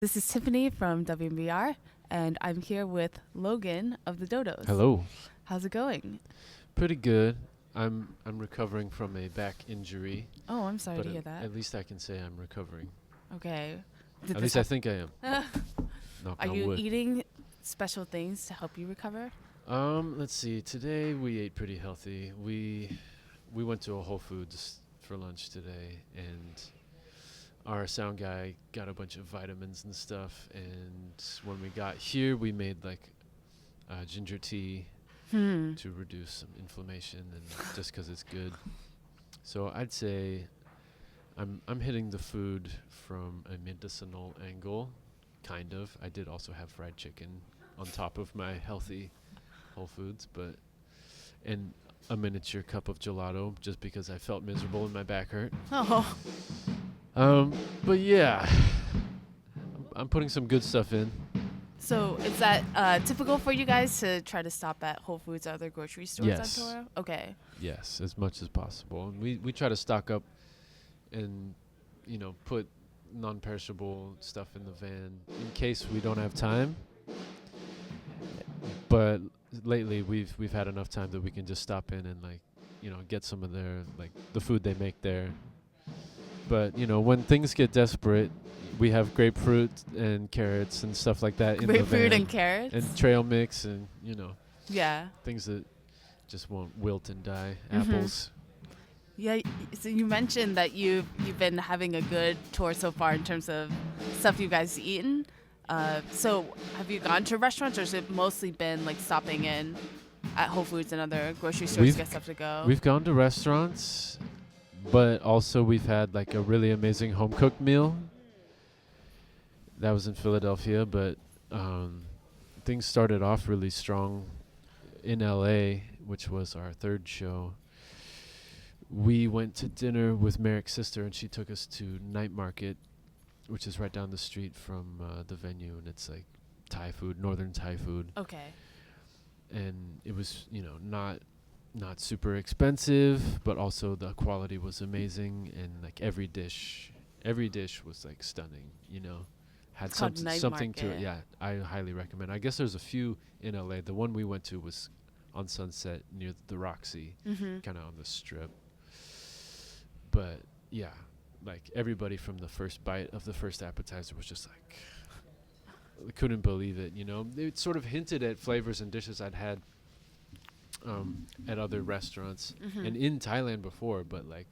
This is Tiffany from WMBR, and I'm here with Logan of the Dodos. Hello. How's it going? Pretty good. I'm recovering from a back injury, Oh, I'm sorry but to at, hear that. at least I can say I'm recovering. Okay. Did At this least I think I am. Knock Are on you wood. eating special things to help you recover? Let's see. Today we ate pretty healthy. We went to a Whole Foods for lunch today, and our sound guy got a bunch of vitamins and stuff. And when we got here, we made like ginger tea Hmm. to reduce some inflammation, and just 'cause it's good. So I'd say I'm hitting the food from a medicinal angle, kind of. I did also have fried chicken on top of my healthy Whole Foods, and a miniature cup of gelato just because I felt miserable and my back hurt. Oh, But yeah, I'm putting some good stuff in. so is that typical for you guys to try to stop at Whole Foods or other grocery stores Yes. on tour? Okay. Yes, as much as possible. And we try to stock up and put non-perishable stuff in the van in case we don't have time. But lately we've had enough time that we can just stop in and get some of their the food they make there. But when things get desperate, we have grapefruit and carrots and stuff like that in the Grapefruit van, and carrots? and trail mix and Yeah. things that just won't wilt and die. Mhm. Apples. Yeah, so you mentioned that you've been having a good tour so far in terms of stuff you guys eaten. So have you gone to restaurants, or has it mostly been like stopping in at Whole Foods and other grocery stores We've to get stuff to go? We've gone to restaurants, but also we've had like a really amazing home cooked meal. That was in Philadelphia, but things started off really strong in LA, which was our third show. We went to dinner with Merrick's sister, and she took us to Night Market, which is right down the street from the venue, and it's like Thai food, northern Thai food. Okay. And it was not super expensive, but also the quality was amazing, and like every dish was like stunning, had It's called Night something to it. Market. Yeah, I highly recommend. I guess there's a few in LA. The one we went to was on Sunset near the Roxy, Mm-hmm. kind of on the strip. But yeah, like everybody from the first bite of the first appetizer was just like, couldn't believe it. It sort of hinted at flavors and dishes I'd had at other restaurants Mm-hmm. and in Thailand before, but like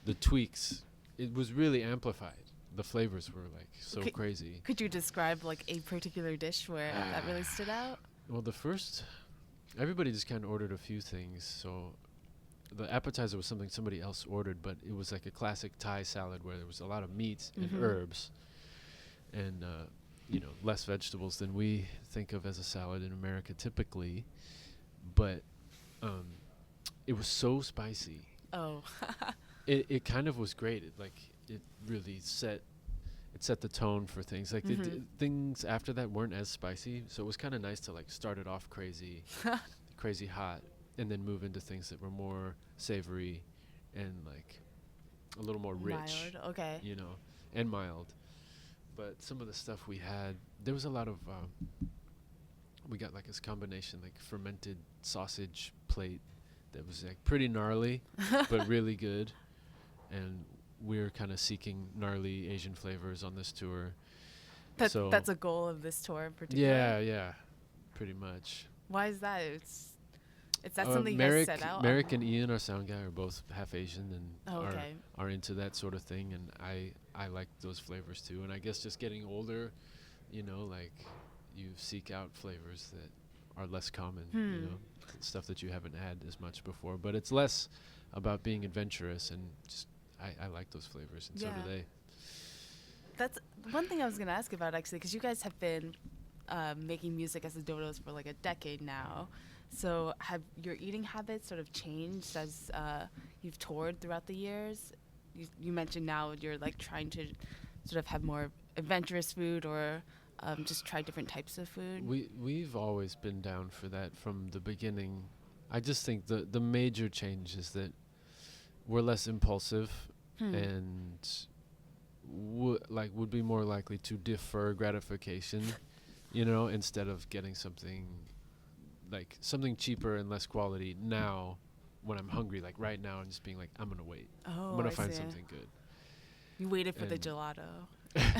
the tweaks, it was really amplified. The flavors were like so Okay. crazy. Could you describe like a particular dish where that really stood out? Well, everybody just kind of ordered a few things. So the appetizer was something somebody else ordered, but it was like a classic Thai salad where there was a lot of meat and Mhm. herbs, and less vegetables than we think of as a salad in America typically. But it was so spicy. Oh. It kind of was great. It really set the tone for things. Like Mhm. things after that weren't as spicy, so it was kind of nice to like start it off crazy hot, and then move into things that were more savory and like a little more rich, Mild. Okay. and mild. But some of the stuff we had, there was a lot of. We got like this combination, like fermented sausage plate that was like pretty gnarly, but really good. And we're kind of seeking gnarly Asian flavors on this tour. So That's a goal of this tour in particular. yeah, pretty much. Why is that? It's that something you Merrick, guys set out? Merrick and Ian, our sound guy, are both half Asian and Oh, okay. are into that sort of thing, and I like those flavors too. And I guess just getting older, like you seek out flavors that are less common, stuff that you haven't had as much before. But it's less about being adventurous, and just I like those flavors, and so Yeah. do they. That's one thing I was going to ask about, actually, because you guys have been making music as the Dodos for like a decade now. So have your eating habits sort of changed as you've toured throughout the years? You mentioned now you're like trying to sort of have more adventurous food, or just try different types of food. We've always been down for that from the beginning. I just think the major change is that we're less impulsive, Hmm. and would be more likely to defer gratification, instead of getting something cheaper and less quality now when I'm hungry, like right now, and just being like, I'm gonna wait. I'm Oh, gonna I find see. something good. You waited for the And gelato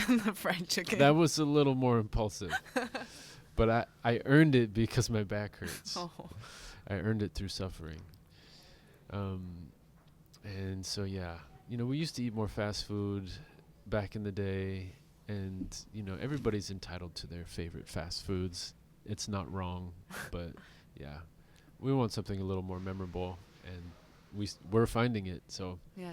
and the fried chicken. that was a little more impulsive, but I earned it because my back hurts. Oh. I earned it through suffering. And so yeah, we used to eat more fast food back in the day, and everybody's entitled to their favorite fast foods. It's not wrong, but yeah, we want something a little more memorable, and we're finding it. So Yeah.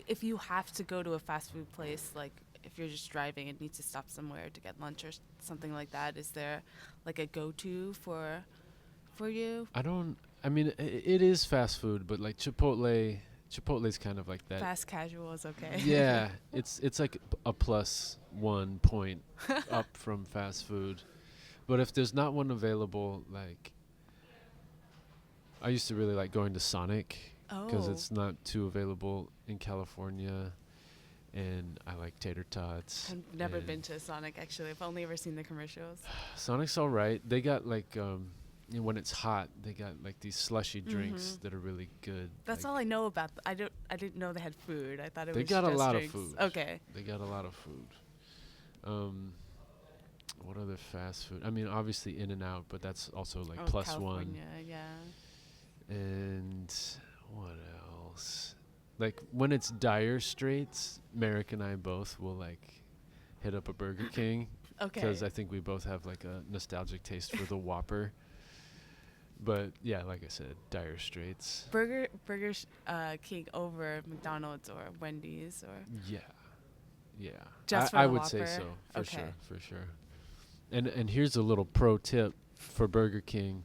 If you have to go to a fast food place, like if you're just driving and need to stop somewhere to get lunch or something like that, is there like a go-to for you? I mean, it is fast food, but like Chipotle's kind of like that. Fast casual is okay. Yeah, it's like a plus 1 point up from fast food. But if there's not one available, like I used to really like going to Sonic because Oh. it's not too available in California, and I like tater tots. I've never and been to Sonic actually. I've only ever seen the commercials. Sonic's all right. They got like when it's hot, they got like these slushy drinks Mhm. that are really good. That's like all I know about. I didn't know they had food. I thought it They was got a just lot drinks. of food. Okay. They got a lot of food. What other fast food? I mean, obviously In-N-Out, but that's also like plus California, one. yeah. And what else? Like when it's dire straits, Merrick and I both will like hit up a Burger King Okay. because I think we both have like a nostalgic taste for the Whopper. But yeah, like I said, dire straits. Burger King over McDonald's or Wendy's or Yeah, yeah. Just for I the would say Whopper? so for Okay. sure, for sure. And here's a little pro tip for Burger King.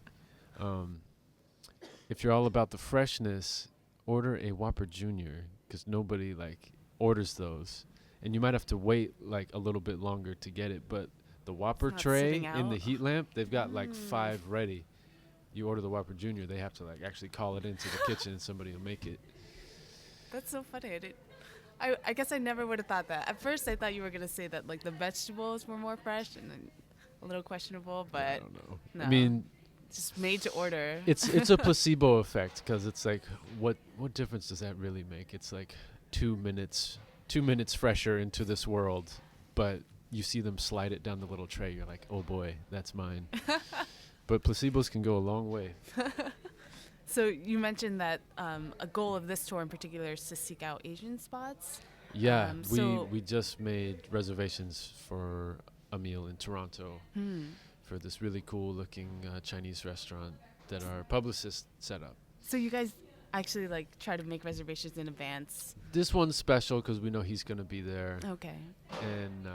If you're all about the freshness, order a Whopper Junior because nobody like orders those, and you might have to wait like a little bit longer to get it. But the Whopper not tray sitting in the out. heat lamp, they've got like 5 ready. You order the Whopper Junior, they have to like actually call it into the kitchen and somebody will make it. That's so funny. I guess I never would have thought that. At first, I thought you were gonna say that like the vegetables were more fresh and then a little questionable, but I don't know. no. I mean, just made to order. it's a placebo effect because it's like what difference does that really make? It's like 2 minutes fresher into this world, but you see them slide it down the little tray. You're like, oh boy, that's mine. But placebos can go a long way. So you mentioned that a goal of this tour in particular is to seek out Asian spots. Yeah, so- we just made reservations for a meal in Toronto for this really cool looking Chinese restaurant that our publicist set up. So you guys actually like try to make reservations in advance. This one's special because we know he's going to be there, Okay. and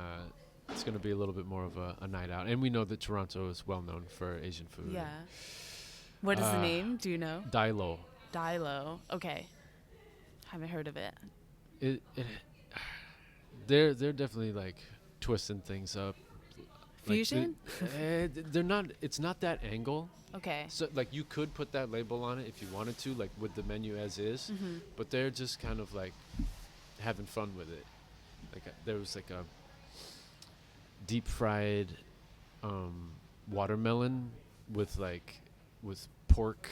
it's going to be a little bit more of a night out. And we know that Toronto is well known for Asian food. Yeah. What is the name? Do you know? Dilo. Dilo. Okay. Haven't heard of it. They're definitely like twisting things up. Fusion? They're not. It's not that angle. Okay. So like you could put that label on it if you wanted to, like with the menu as is. Mhm. But they're just kind of like having fun with it. Like there was like a deep fried watermelon with pork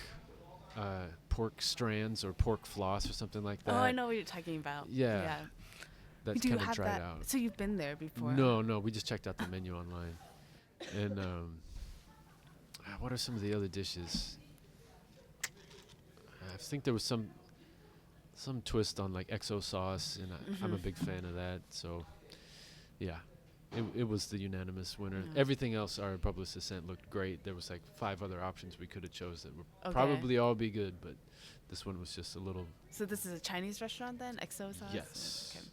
strands or pork floss or something like that. Oh, I know what you're talking about. Yeah. Yeah. That's Do you kind of have dried that? out. So you've been there before? No, we just checked out the menu online. And what are some of the other dishes? I think there was some twist on like XO sauce, and I'm a big fan of that. So, yeah, it was the unanimous winner. Yeah. Everything else our publicist sent looked great. There was like 5 other options we could have chose that would Okay. probably all be good, but this one was just a little. So this is a Chinese restaurant then? XO sauce? Yes. Okay.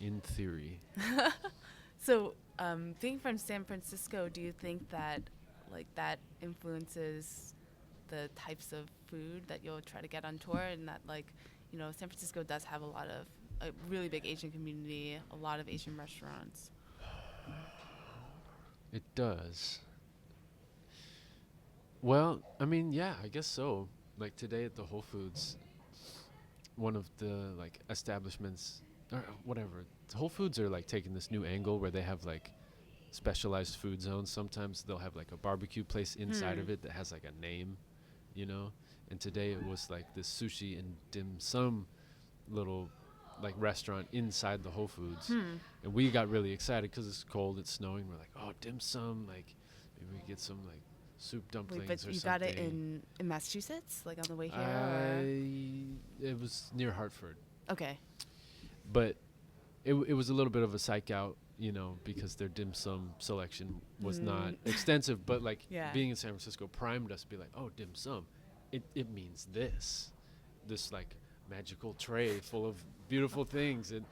In theory. So, being from San Francisco, do you think that like that influences the types of food that you'll try to get on tour, and that like, San Francisco does have a really big Asian community, a lot of Asian restaurants. It does. Well, I mean, yeah, I guess so. Like today at the Whole Foods, one of the like establishments or whatever. Whole Foods are like taking this new angle where they have like specialized food zones. Sometimes they'll have like a barbecue place inside of it that has like a name, you know. And today it was like this sushi and dim sum little like restaurant inside the Whole Foods. And we got really excited because it's cold, it's snowing. We're like, oh, dim sum, like maybe we get some like soup dumplings. Wait, but or you something. got it in Massachusetts, like on the way here? Or? It was near Hartford. Okay. But it was a little bit of a psych out, you know, because their dim sum selection was not extensive. But like being in San Francisco primed us to be like, oh, dim sum, it means this like magical tray full of beautiful things, and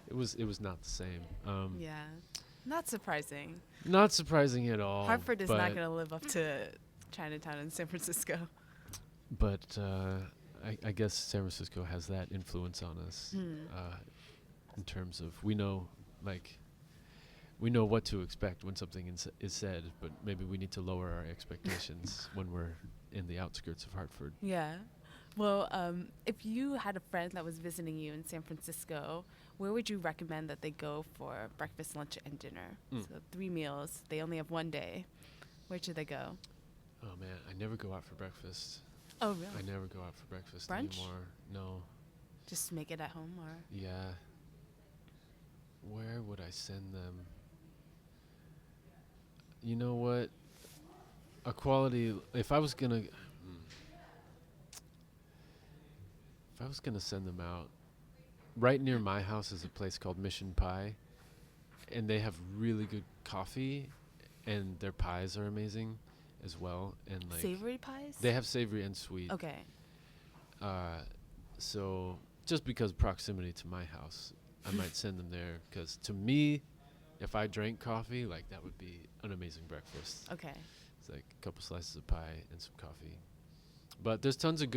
it was not the same. Yeah, not surprising. Not surprising at all. Hartford is not going to live up to Chinatown in San Francisco. But I guess San Francisco has that influence on us in terms of we know what to expect when something is said, but maybe we need to lower our expectations when we're in the outskirts of Hartford. Yeah. Well, if you had a friend that was visiting you in San Francisco, where would you recommend that they go for breakfast, lunch, and dinner? So 3 meals. They only have 1 day. Where should they go? Oh, man, I never go out for breakfast. Oh, really? I never go out for breakfast Brunch? anymore. No. Just make it at home, or? Yeah. Where would I send them? You know what? A quality. If I was gonna send them out, right near my house is a place called Mission Pie, and they have really good coffee, and their pies are amazing as well. And like Savory pies? they have savory and sweet. Okay. So just because proximity to my house, I might send them there, because to me, if I drank coffee, like that would be an amazing breakfast. Okay. It's like a couple slices of pie and some coffee. But there's tons of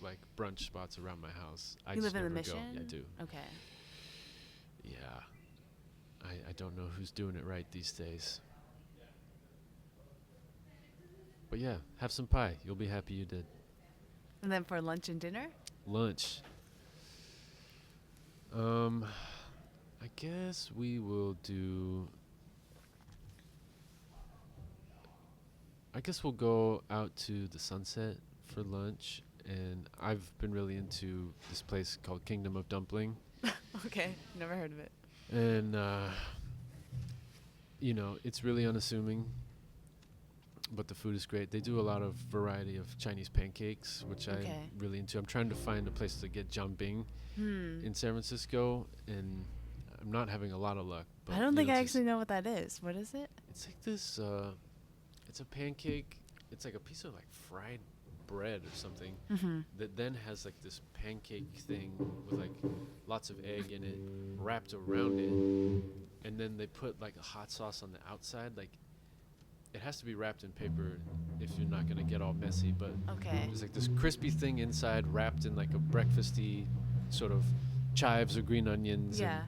like brunch spots around my house. You live in the never Mission? go. Yeah, I do. Okay. Yeah. I don't know who's doing it right these days. But yeah, have some pie. You'll be happy you did. And then for lunch and dinner? Lunch. I guess we will do. I guess we'll go out to the Sunset for lunch, and I've been really into this place called Kingdom of Dumpling. Okay, never heard of it. And you know, it's really unassuming, but the food is great. They do a lot of variety of Chinese pancakes, which I'm really into. I'm trying to find a place to get jianbing in San Francisco, and I'm not having a lot of luck. But I don't think I actually know what that is. What is it? It's like this, it's a pancake. It's like a piece of like fried bread or something that then has like this pancake thing with like lots of egg in it wrapped around it. And then they put like a hot sauce on the outside. Like, it has to be wrapped in paper if you're not going to get all messy. But there's like this crispy thing inside wrapped in like a breakfasty sort of chives or green onions. Yeah.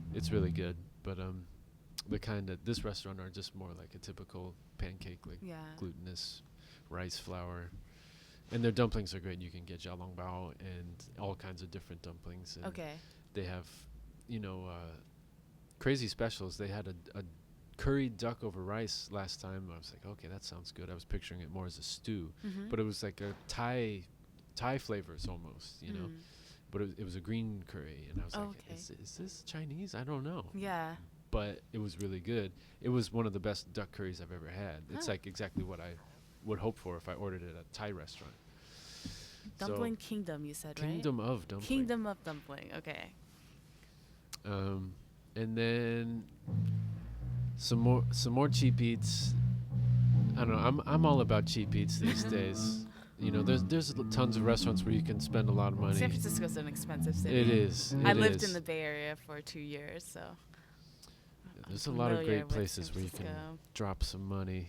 And it's really good. But the kind at this restaurant are just more like a typical pancake, like glutinous rice flour. And their dumplings are great. You can get xiaolongbao and all kinds of different dumplings. And they have, you know, crazy specials. They had a curried duck over rice last time. I was like, okay, that sounds good. I was picturing it more as a stew, but it was like a Thai flavors almost, you know. But it was a green curry, and I was like, is this Chinese? I don't know. Yeah. But it was really good. It was one of the best duck curries I've ever had. It's like exactly what I would hope for if I ordered it at a Thai restaurant. Dumpling Kingdom, you said, Kingdom of Dumpling. Kingdom of Dumpling, okay. And then some more cheap eats. I don't know. I'm all about cheap eats these days. You know, there's tons of restaurants where you can spend a lot of money. San Francisco's an expensive city. It is. I lived in the Bay Area for 2 years, so. There's a lot of great places where you can drop some money.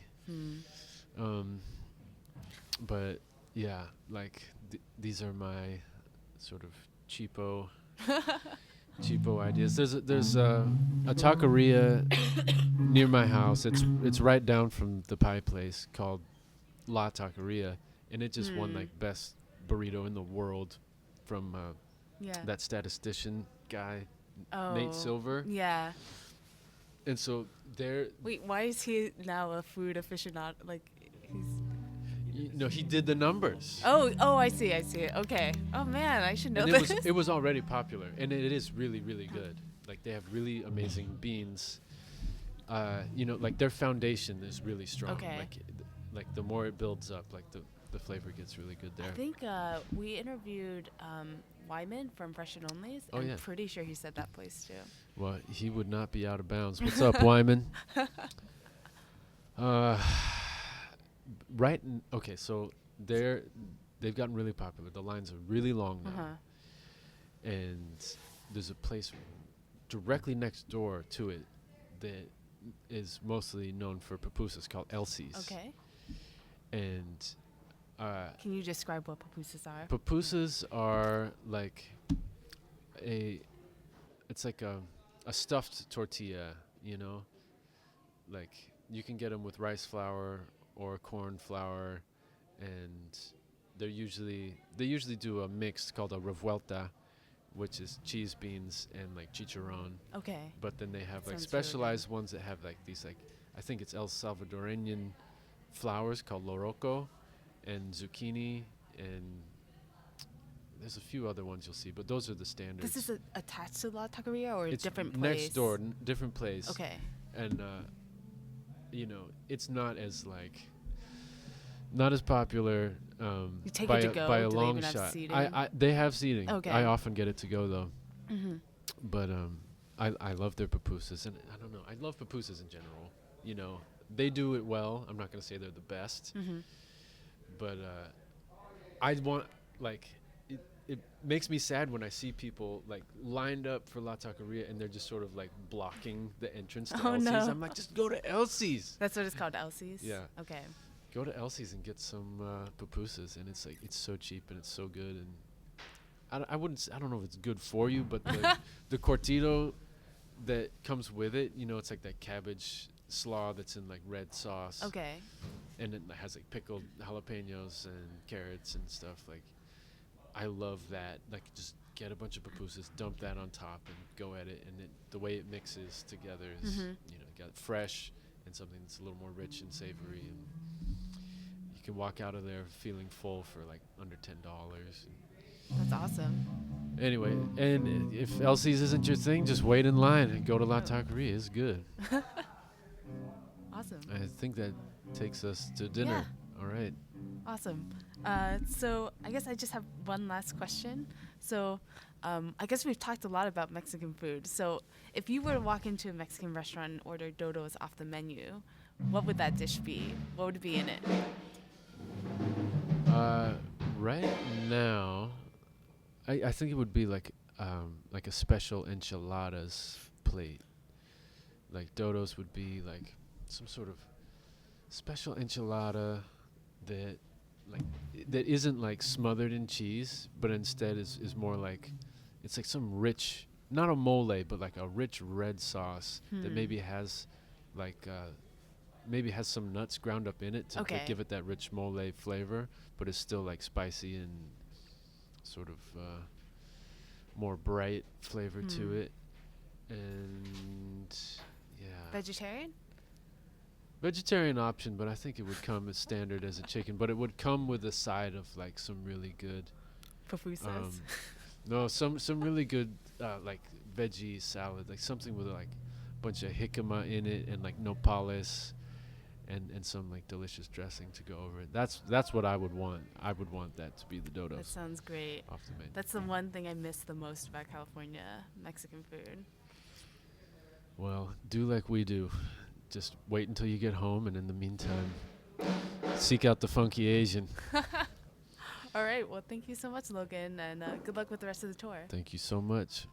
But yeah, like these are my sort of cheapo ideas. There's a taqueria near my house. It's right down from the pie place called La Taqueria, and it just won like best burrito in the world from Yeah. that statistician guy, Oh. Nate Silver. Yeah. And so there, Wait, why is he now a food aficionado? Like, he's. he did the numbers. Oh, I see. Okay. Oh man, I should know And this. it was already popular, and it is really, really good. Like they have really amazing beans. Like their foundation is really strong. Okay. Like the more it builds up, like the flavor gets really good there. I think we interviewed Wyman from Fresh and Only's. Oh, I'm yeah. pretty sure he said that place too. Well, he would not be out of bounds. What's up, Wyman? Okay, so they've gotten really popular. The lines are really long now, and there's a place directly next door to it that is mostly known for pupusas called Elsie's. Okay. And Can you describe what pupusas are? pupusas are like it's like a stuffed tortilla, like you can get them with rice flour or corn flour, and they usually do a mix called a revuelta, which is cheese, beans, and like chicharron. Okay. But then they have like Sounds really specialized ones that have like these I think it's El Salvadorian flours called loroco and zucchini, and there's a few other ones you'll see, but those are the standards. This is attached to La Taqueria or a It's different place? next door, different place. Okay. And it's not as popular You take by it to go. by a Do they long even have shot. seating? They have seating. Okay. I often get it to go though. Mm-hmm. But I love their pupusas, and I don't know. I love pupusas in general. They do it well. I'm not gonna say they're the best, Mm-hmm. but I want it makes me sad when I see people lined up for La Taqueria and they're just sort of blocking the entrance to Oh, Elsie's. no. I'm like, just go to Elsie's. That's what it's called, Elsie's? Yeah. Okay. Go to Elsie's and get some pupusas, and it's so cheap and it's so good. And I don't know if it's good for you, but the cortito that comes with it, it's like that cabbage slaw that's in red sauce. Okay. And it has pickled jalapenos and carrots and stuff. I love that. Just get a bunch of pupusas, dump that on top, and go at it. And the way it mixes together is, got fresh and something that's a little more rich and savory. And you can walk out of there feeling full for under $10. That's awesome. Anyway, and if Elsie's isn't your thing, just wait in line and go to La Taqueria. It's good. Awesome. I think that takes us to dinner. Yeah. All right. Awesome. So I guess I just have one last question. So I guess we've talked a lot about Mexican food. So if you were to walk into a Mexican restaurant and order Dodos off the menu, what would that dish be? What would be in it? Right now, I think it would be like a special enchiladas plate. Dodos would be some sort of special enchilada that isn't smothered in cheese, but instead is more it's some rich, not a mole, but a rich red sauce that maybe has some nuts ground up in it to give it that rich mole flavor, but it's still spicy and sort of more bright flavor to it. And vegetarian option, but I think it would come as standard as a chicken, but it would come with a side of some really good Pupusas. no, some really good veggie salad, something with a bunch of jicama in it and nopales and some delicious dressing to go over it. That's what I would want. I would want that to be the Dodos. That sounds great. Off the menu. That's the one thing I miss the most about California, Mexican food. Well, do like we do. Just wait until you get home, and in the meantime, seek out the funky Asian. All right. Well, thank you so much, Logan, and good luck with the rest of the tour. Thank you so much.